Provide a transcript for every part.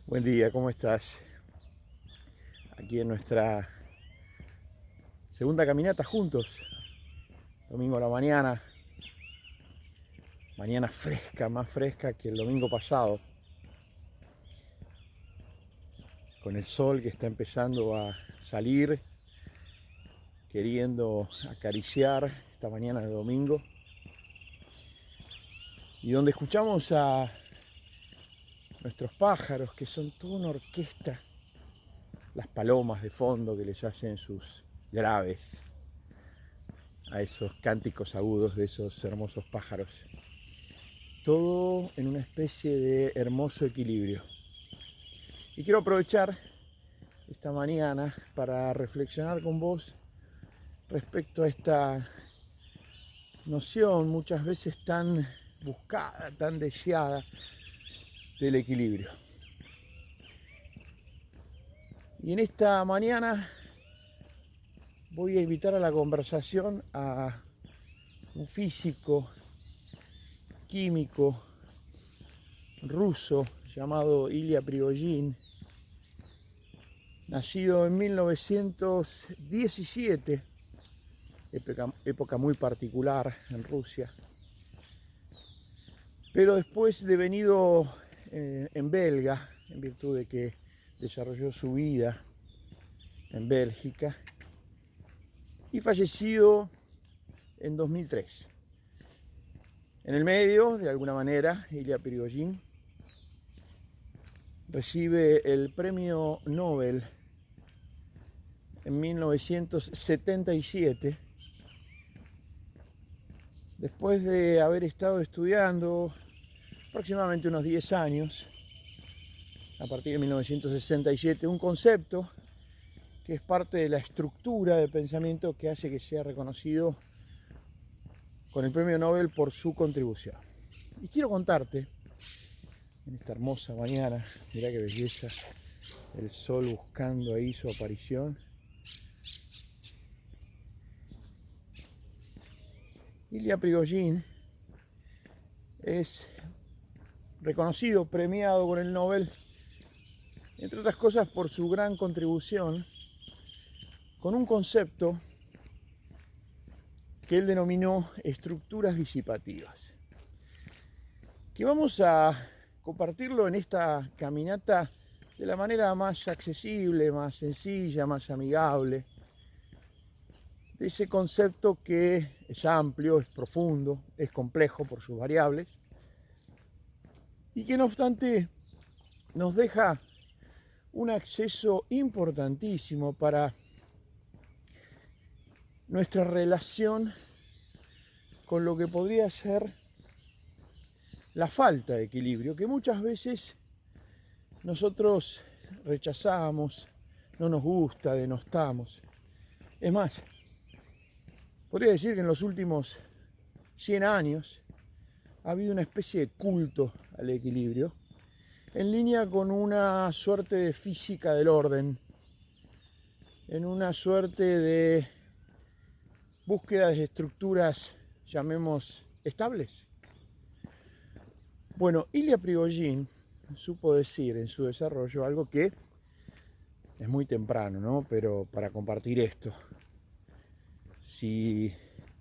Buen día, ¿cómo estás? Aquí en nuestra segunda caminata juntos, domingo a la mañana, mañana fresca, más fresca que el domingo pasado, con el sol que está empezando a salir, queriendo acariciar esta mañana de domingo, y donde escuchamos a nuestros pájaros, que son toda una orquesta, las palomas de fondo que les hacen sus graves a esos cánticos agudos de esos hermosos pájaros. Todo en una especie de hermoso equilibrio. Y quiero aprovechar esta mañana para reflexionar con vos respecto a esta noción muchas veces tan buscada, tan deseada del equilibrio. Y en esta mañana voy a invitar a la conversación a un físico, químico, ruso llamado Ilya Prigogine, nacido en 1917, época muy particular en Rusia, pero después devenido en belga, en virtud de que desarrolló su vida en Bélgica, y fallecido en 2003. En el medio, de alguna manera, Ilya Prigogine recibe el premio Nobel en 1977, después de haber estado estudiando aproximadamente unos 10 años, a partir de 1967, un concepto que es parte de la estructura de pensamiento que hace que sea reconocido con el premio Nobel por su contribución. Y quiero contarte, en esta hermosa mañana, mirá qué belleza, el sol buscando ahí su aparición. Ilya Prigogine es reconocido, premiado con el Nobel, entre otras cosas por su gran contribución con un concepto que él denominó estructuras disipativas, que vamos a compartirlo en esta caminata de la manera más accesible, más sencilla, más amigable, de ese concepto que es amplio, es profundo, es complejo por sus variables, y que no obstante nos deja un acceso importantísimo para nuestra relación con lo que podría ser la falta de equilibrio, que muchas veces nosotros rechazamos, no nos gusta, denostamos. Es más, podría decir que en los últimos 100 años ha habido una especie de culto al equilibrio, en línea con una suerte de física del orden, en una suerte de búsqueda de estructuras, llamemos, estables. Bueno, Ilya Prigogine supo decir en su desarrollo algo que es muy temprano, ¿no? Pero para compartir esto, si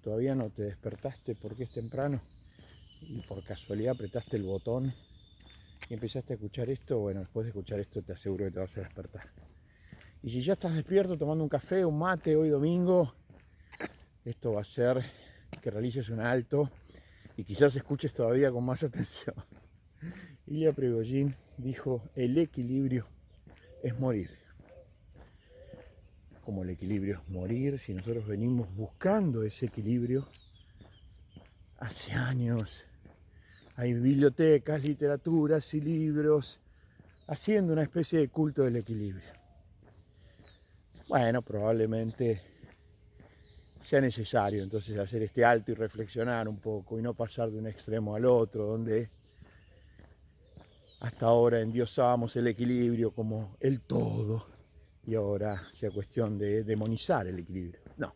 todavía no te despertaste porque es temprano y por casualidad apretaste el botón y empezaste a escuchar esto, bueno, después de escuchar esto te aseguro que te vas a despertar. Y si ya estás despierto tomando un café, un mate hoy domingo, esto va a ser que realices un alto y quizás escuches todavía con más atención. Ilya Prigogine dijo: el equilibrio es morir. Como el equilibrio es morir, si nosotros venimos buscando ese equilibrio hace años, hay bibliotecas, literaturas y libros haciendo una especie de culto del equilibrio. Bueno, probablemente sea necesario entonces hacer este alto y reflexionar un poco y no pasar de un extremo al otro, donde hasta ahora endiosábamos el equilibrio como el todo y ahora sea cuestión de demonizar el equilibrio. No,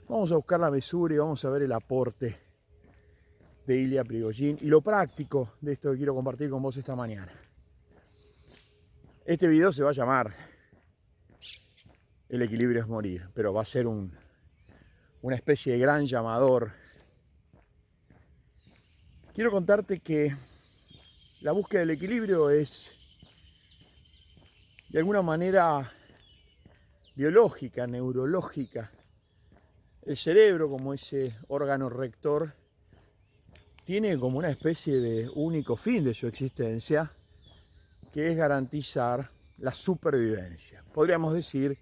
vamos a buscar la mesura y vamos a ver el aporte de Ilya Prigogine y lo práctico de esto que quiero compartir con vos esta mañana. Este video se va a llamar El equilibrio es morir, pero va a ser una especie de gran llamador. Quiero contarte que la búsqueda del equilibrio es de alguna manera biológica, neurológica. El cerebro, como ese órgano rector, tiene como una especie de único fin de su existencia, que es garantizar la supervivencia. Podríamos decir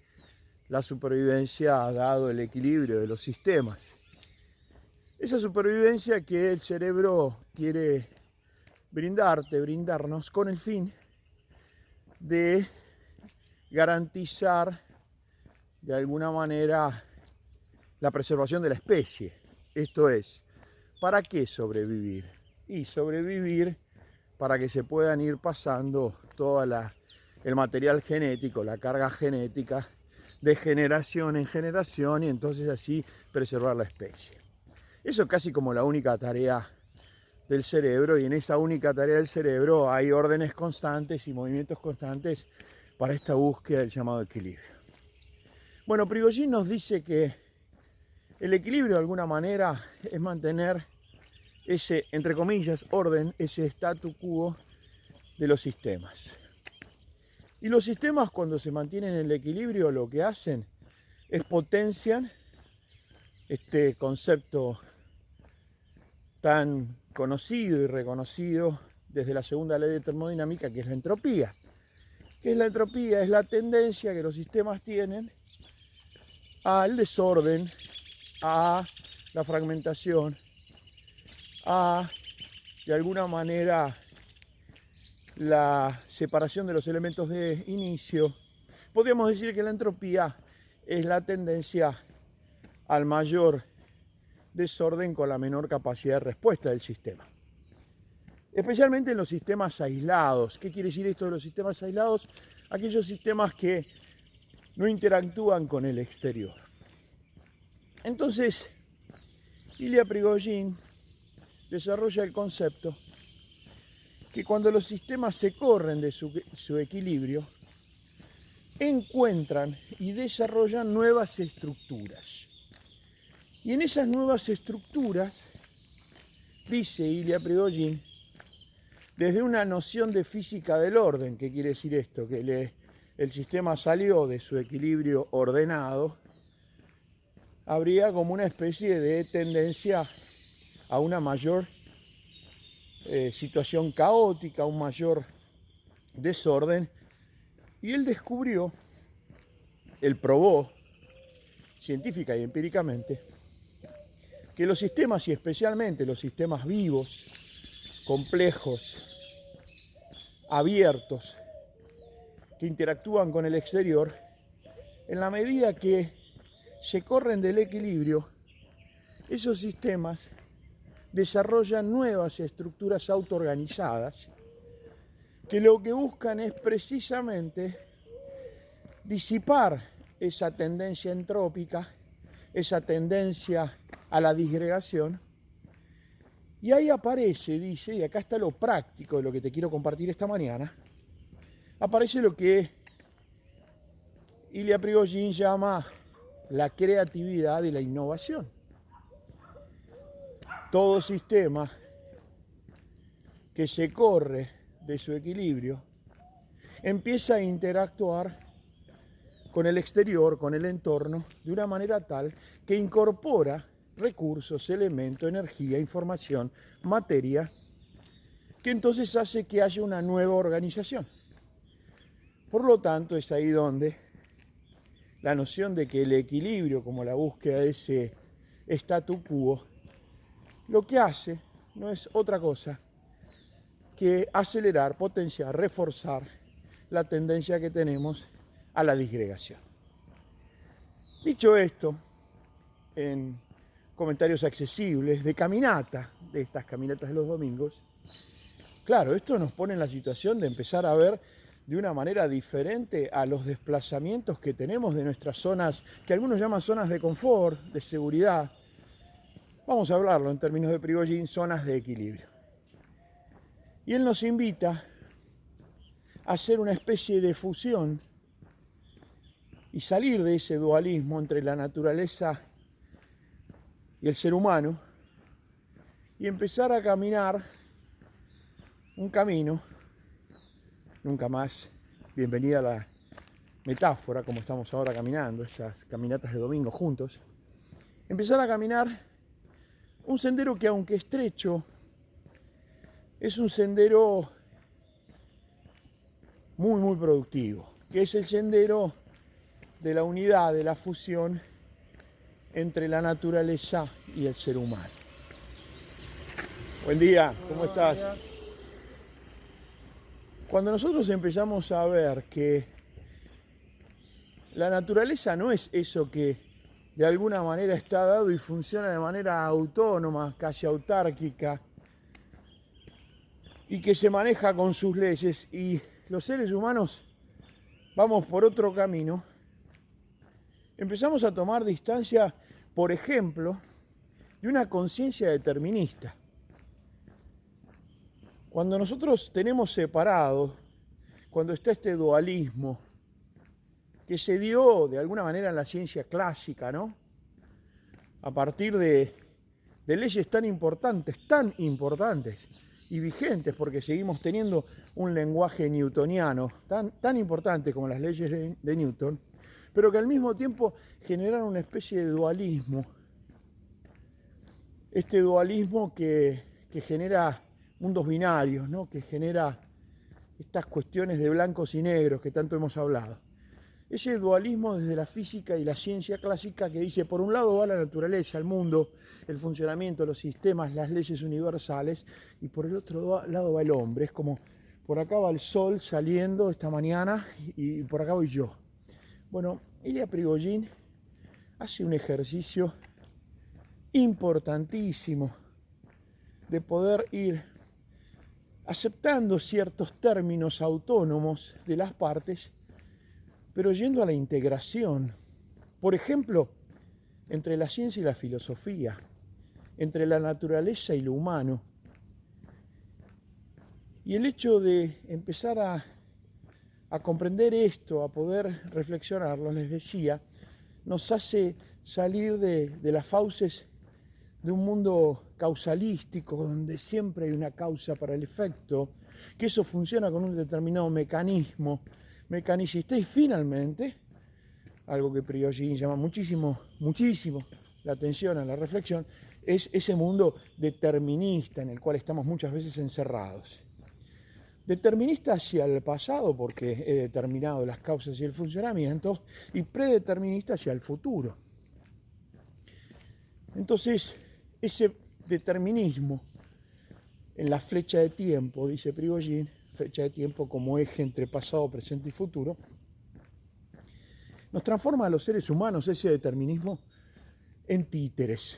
la supervivencia dado el equilibrio de los sistemas. Esa supervivencia que el cerebro quiere brindarnos con el fin de garantizar de alguna manera la preservación de la especie. Esto es, ¿para qué sobrevivir? Y sobrevivir para que se puedan ir pasando todo el material genético, la carga genética de generación en generación y entonces así preservar la especie. Eso es casi como la única tarea del cerebro, y en esa única tarea del cerebro hay órdenes constantes y movimientos constantes para esta búsqueda del llamado equilibrio. Bueno, Prigogine nos dice que el equilibrio de alguna manera es mantener ese, entre comillas, orden, ese statu quo de los sistemas. Y los sistemas, cuando se mantienen en el equilibrio, lo que hacen es potencian este concepto tan conocido y reconocido desde la segunda ley de termodinámica, que es la entropía. ¿Qué es la entropía? Es la tendencia que los sistemas tienen al desorden, a la fragmentación, a, de alguna manera, la separación de los elementos de inicio. Podríamos decir que la entropía es la tendencia al mayor desorden con la menor capacidad de respuesta del sistema. Especialmente en los sistemas aislados. ¿Qué quiere decir esto de los sistemas aislados? Aquellos sistemas que no interactúan con el exterior. Entonces, Ilya Prigogine desarrolla el concepto que cuando los sistemas se corren de su equilibrio, encuentran y desarrollan nuevas estructuras. Y en esas nuevas estructuras, dice Ilya Prigogine, desde una noción de física del orden, ¿qué quiere decir esto? Que el sistema salió de su equilibrio ordenado, habría como una especie de tendencia a una mayor situación caótica, un mayor desorden, y él descubrió, él probó científica y empíricamente, que los sistemas, y especialmente los sistemas vivos, complejos, abiertos, que interactúan con el exterior, en la medida que se corren del equilibrio, esos sistemas desarrollan nuevas estructuras autoorganizadas que lo que buscan es precisamente disipar esa tendencia entrópica, esa tendencia a la disgregación. Y ahí aparece, dice, y acá está lo práctico de lo que te quiero compartir esta mañana, aparece lo que Ilya Prigogine llama la creatividad y la innovación. Todo sistema que se corre de su equilibrio empieza a interactuar con el exterior, con el entorno, de una manera tal que incorpora recursos, elementos, energía, información, materia, que entonces hace que haya una nueva organización. Por lo tanto, es ahí donde la noción de que el equilibrio, como la búsqueda de ese statu quo, lo que hace no es otra cosa que acelerar, potenciar, reforzar la tendencia que tenemos a la disgregación. Dicho esto, en comentarios accesibles, de caminata, de estas caminatas de los domingos, claro, esto nos pone en la situación de empezar a ver de una manera diferente a los desplazamientos que tenemos de nuestras zonas, que algunos llaman zonas de confort, de seguridad. Vamos a hablarlo en términos de Prigogine, zonas de equilibrio. Y él nos invita hacer una especie de fusión y salir de ese dualismo entre la naturaleza y el ser humano y empezar a caminar un camino, nunca más, bienvenida a la metáfora, como estamos ahora caminando, estas caminatas de domingo juntos, empezar a caminar un sendero que, aunque estrecho, es un sendero muy, muy productivo, que es el sendero de la unidad, de la fusión entre la naturaleza y el ser humano. Buen día, ¿cómo estás? Cuando nosotros empezamos a ver que la naturaleza no es eso que de alguna manera está dado y funciona de manera autónoma, casi autárquica, y que se maneja con sus leyes, y los seres humanos vamos por otro camino, empezamos a tomar distancia, por ejemplo, de una conciencia determinista. Cuando nosotros tenemos separado, cuando está este dualismo, que se dio de alguna manera en la ciencia clásica, ¿no? A partir de leyes tan importantes y vigentes, porque seguimos teniendo un lenguaje newtoniano tan importante como las leyes de Newton, pero que al mismo tiempo generaron una especie de dualismo. Este dualismo que genera mundos binarios, ¿no? Que genera estas cuestiones de blancos y negros que tanto hemos hablado. Ese dualismo desde la física y la ciencia clásica que dice, por un lado va la naturaleza, el mundo, el funcionamiento, los sistemas, las leyes universales, y por el otro lado va el hombre. Es como, por acá va el sol saliendo esta mañana y por acá voy yo. Bueno, Ilya Prigogine hace un ejercicio importantísimo de poder ir aceptando ciertos términos autónomos de las partes, pero yendo a la integración. Por ejemplo, entre la ciencia y la filosofía, entre la naturaleza y lo humano. Y el hecho de empezar a comprender esto, a poder reflexionarlo, les decía, nos hace salir de las fauces de un mundo causalístico, donde siempre hay una causa para el efecto, que eso funciona con un determinado mecanismo, mecanicista, y finalmente, algo que Prigogine llama muchísimo la atención a la reflexión, es ese mundo determinista en el cual estamos muchas veces encerrados. Determinista hacia el pasado, porque he determinado las causas y el funcionamiento, y predeterminista hacia el futuro. Entonces, ese determinismo en la flecha de tiempo, dice Prigogine, flecha de tiempo como eje entre pasado, presente y futuro, nos transforma a los seres humanos, ese determinismo, en títeres.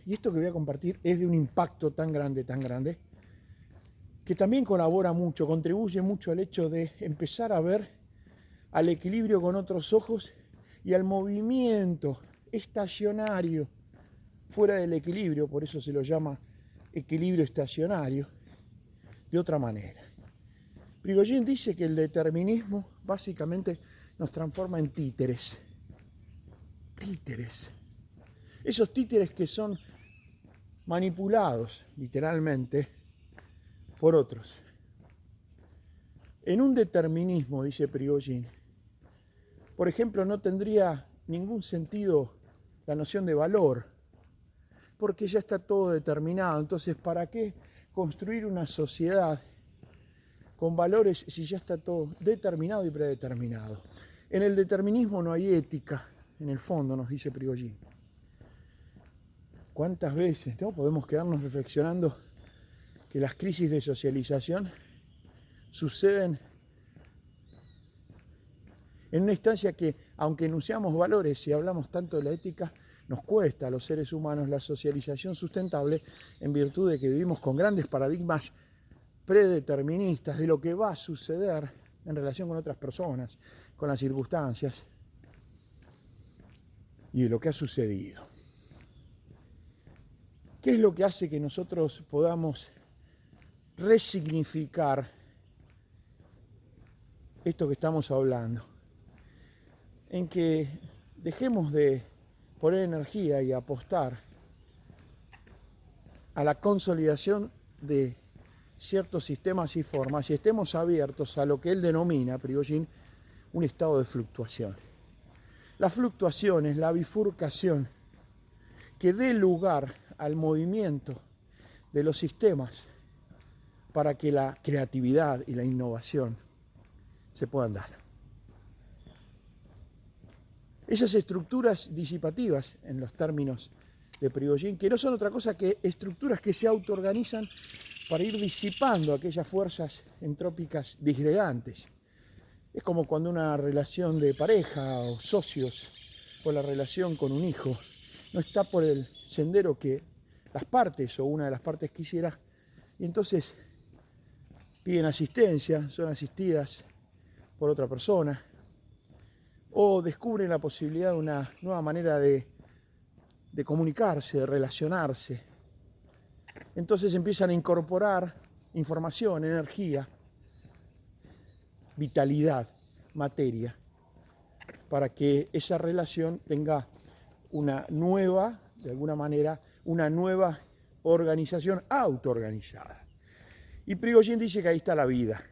Y esto que voy a compartir es de un impacto tan grande, que también colabora mucho, contribuye mucho al hecho de empezar a ver al equilibrio con otros ojos y al movimiento estacionario fuera del equilibrio, por eso se lo llama equilibrio estacionario, de otra manera. Prigogine dice que el determinismo básicamente nos transforma en títeres. Títeres. Esos títeres que son manipulados, literalmente, por otros. En un determinismo, dice Prigogine, por ejemplo, no tendría ningún sentido la noción de valor, porque ya está todo determinado. Entonces, ¿para qué construir una sociedad con valores si ya está todo determinado y predeterminado? En el determinismo no hay ética, en el fondo, nos dice Prigogine. ¿Cuántas veces, ¿no?, podemos quedarnos reflexionando que las crisis de socialización suceden en una instancia que, aunque enunciamos valores y hablamos tanto de la ética, nos cuesta a los seres humanos la socialización sustentable en virtud de que vivimos con grandes paradigmas predeterministas de lo que va a suceder en relación con otras personas, con las circunstancias y de lo que ha sucedido. ¿Qué es lo que hace que nosotros podamos resignificar esto que estamos hablando, en que dejemos de poner energía y apostar a la consolidación de ciertos sistemas y formas y estemos abiertos a lo que él denomina, Prigozhin, un estado de fluctuación. La fluctuación es la bifurcación que dé lugar al movimiento de los sistemas para que la creatividad y la innovación se puedan dar. Esas estructuras disipativas, en los términos de Prigozhin, que no son otra cosa que estructuras que se autoorganizan para ir disipando aquellas fuerzas entrópicas disgregantes. Es como cuando una relación de pareja o socios o la relación con un hijo no está por el sendero que las partes o una de las partes quisiera, y entonces piden asistencia, son asistidas por otra persona, o descubren la posibilidad de una nueva manera de comunicarse, de relacionarse. Entonces empiezan a incorporar información, energía, vitalidad, materia, para que esa relación tenga una nueva, de alguna manera, una nueva organización autoorganizada. Y Prigozhin dice que ahí está la vida.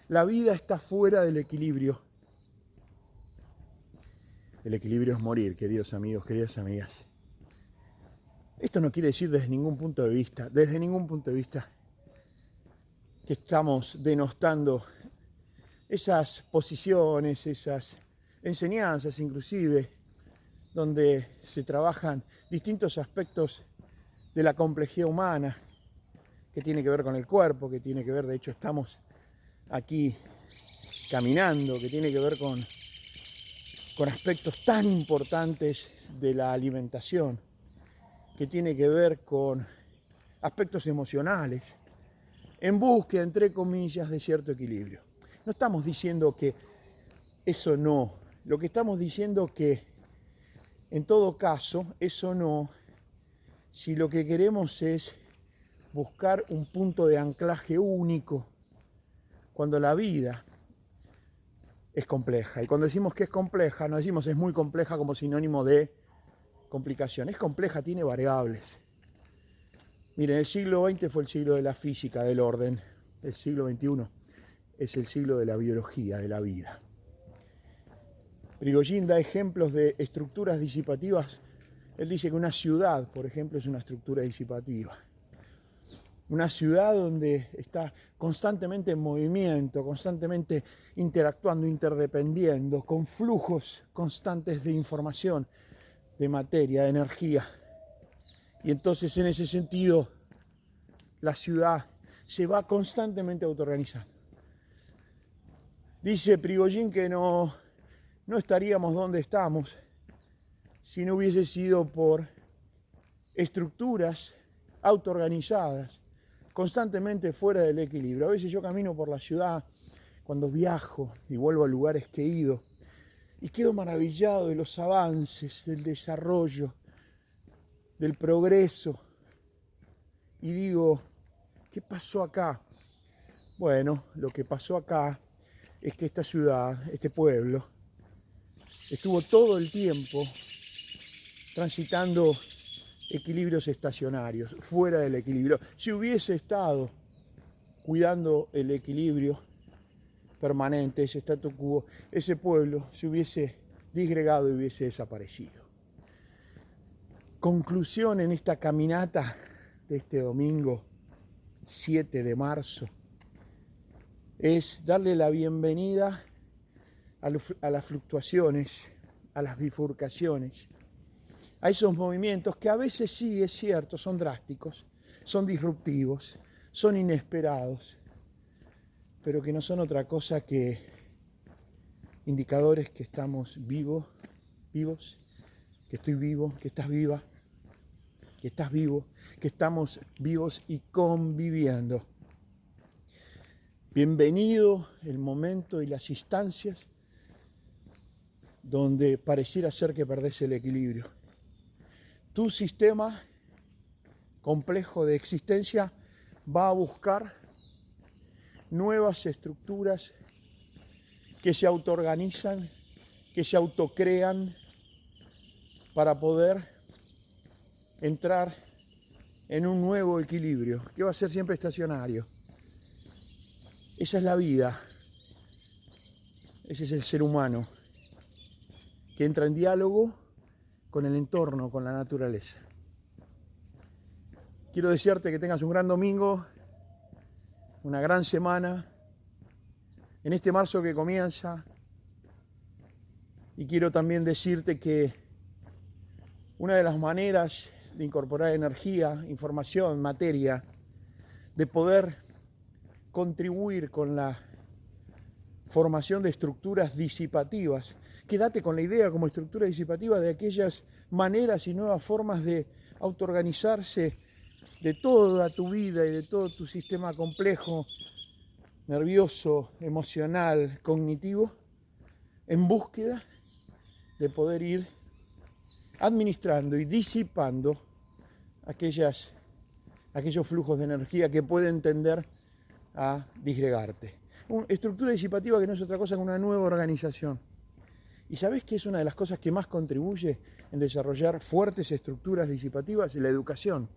La vida está fuera del equilibrio. El equilibrio es morir, queridos amigos, queridas amigas. Esto no quiere decir desde ningún punto de vista, que estamos denostando esas posiciones, esas enseñanzas inclusive, donde se trabajan distintos aspectos de la complejidad humana, que tiene que ver con el cuerpo, que tiene que ver, de hecho estamos aquí caminando, que tiene que ver con aspectos tan importantes de la alimentación, que tiene que ver con aspectos emocionales, en búsqueda, entre comillas, de cierto equilibrio. No estamos diciendo que eso no, lo que estamos diciendo que en todo caso, eso no, si lo que queremos es buscar un punto de anclaje único, cuando la vida es compleja. Y cuando decimos que es compleja, no decimos es muy compleja como sinónimo de complicación. Es compleja, tiene variables. Miren, el siglo XX fue el siglo de la física, del orden. El siglo XXI es el siglo de la biología, de la vida. Prigozhin da ejemplos de estructuras disipativas. Él dice que una ciudad, por ejemplo, es una estructura disipativa. Una ciudad donde está constantemente en movimiento, constantemente interactuando, interdependiendo, con flujos constantes de información, de materia, de energía. Y entonces, en ese sentido, la ciudad se va constantemente autoorganizando. Dice Prigozhin que no estaríamos donde estamos si no hubiese sido por estructuras autoorganizadas, constantemente fuera del equilibrio. A veces yo camino por la ciudad cuando viajo y vuelvo a lugares que he ido y quedo maravillado de los avances, del desarrollo, del progreso. Y digo, ¿qué pasó acá? Bueno, lo que pasó acá es que esta ciudad, este pueblo, estuvo todo el tiempo transitando equilibrios estacionarios, fuera del equilibrio. Si hubiese estado cuidando el equilibrio permanente, ese statu quo, ese pueblo se hubiese disgregado y hubiese desaparecido. Conclusión en esta caminata de este domingo 7 de marzo es darle la bienvenida a las fluctuaciones, a las bifurcaciones, a esos movimientos que a veces sí, es cierto, son drásticos, son disruptivos, son inesperados, pero que no son otra cosa que indicadores que estamos vivos, que estoy vivo, que estás viva, que estás vivo, que estamos vivos y conviviendo. Bienvenido el momento y las instancias donde pareciera ser que perdés el equilibrio. Tu sistema complejo de existencia va a buscar nuevas estructuras que se autoorganizan, que se autocrean para poder entrar en un nuevo equilibrio, que va a ser siempre estacionario. Esa es la vida, ese es el ser humano, que entra en diálogo con el entorno, con la naturaleza. Quiero desearte que tengas un gran domingo, una gran semana, en este marzo que comienza. Y quiero también decirte que una de las maneras de incorporar energía, información, materia, de poder contribuir con la formación de estructuras disipativas. Quédate con la idea como estructura disipativa de aquellas maneras y nuevas formas de autoorganizarse de toda tu vida y de todo tu sistema complejo, nervioso, emocional, cognitivo, en búsqueda de poder ir administrando y disipando aquellos flujos de energía que pueden tender a disgregarte. Una estructura disipativa que no es otra cosa que una nueva organización. ¿Y sabés qué es una de las cosas que más contribuye en desarrollar fuertes estructuras disipativas? La educación.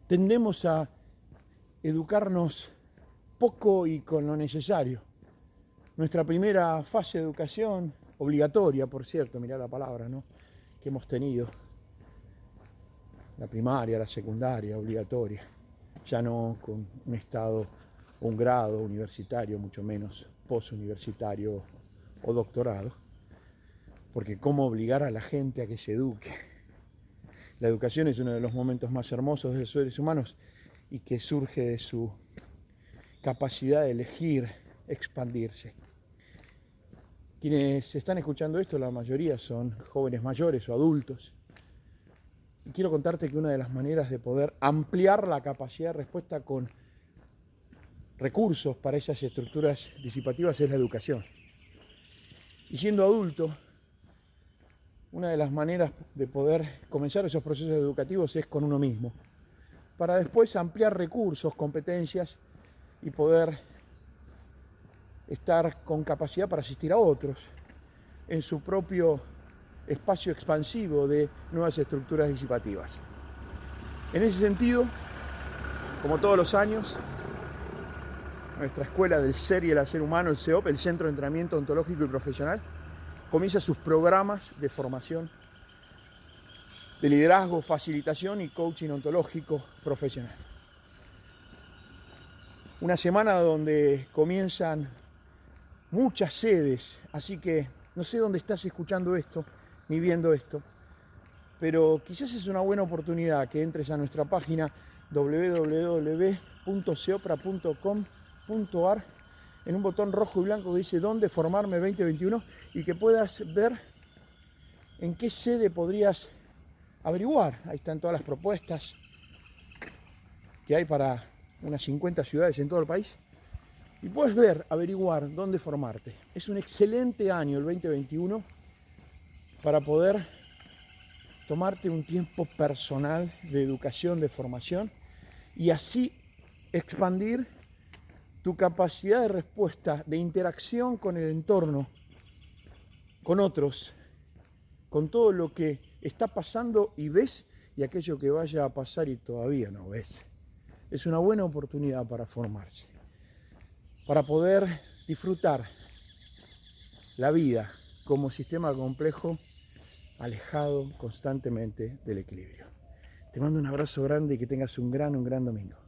Tendemos a educarnos poco y con lo necesario. Nuestra primera fase de educación, obligatoria, por cierto, mirá la palabra, ¿no?, que hemos tenido. La primaria, la secundaria, obligatoria. Ya no con un estado o un grado universitario, mucho menos posuniversitario o doctorado. Porque ¿cómo obligar a la gente a que se eduque? La educación es uno de los momentos más hermosos de los seres humanos y que surge de su capacidad de elegir, expandirse. Quienes están escuchando esto, la mayoría son jóvenes mayores o adultos. Y quiero contarte que una de las maneras de poder ampliar la capacidad de respuesta con recursos para esas estructuras disipativas es la educación. Y siendo adulto, una de las maneras de poder comenzar esos procesos educativos es con uno mismo, para después ampliar recursos, competencias y poder estar con capacidad para asistir a otros en su propio espacio expansivo de nuevas estructuras disipativas. En ese sentido, como todos los años, nuestra Escuela del Ser y el Hacer Humano, el CEOP, el Centro de Entrenamiento Ontológico y Profesional, comienza sus programas de formación de liderazgo, facilitación y coaching ontológico profesional. Una semana donde comienzan muchas sedes, así que no sé dónde estás escuchando esto ni viendo esto, pero quizás es una buena oportunidad que entres a nuestra página www.ceopra.com.ar en un botón rojo y blanco que dice ¿Dónde formarme 2021? Y que puedas ver en qué sede podrías averiguar. Ahí están todas las propuestas que hay para unas 50 ciudades en todo el país. Y puedes ver, averiguar dónde formarte. Es un excelente año el 2021 para poder tomarte un tiempo personal de educación, de formación y así expandir tu capacidad de respuesta, de interacción con el entorno, con otros, con todo lo que está pasando y ves y aquello que vaya a pasar y todavía no ves. Es una buena oportunidad para formarse, para poder disfrutar la vida como sistema complejo alejado constantemente del equilibrio. Te mando un abrazo grande y que tengas un gran domingo.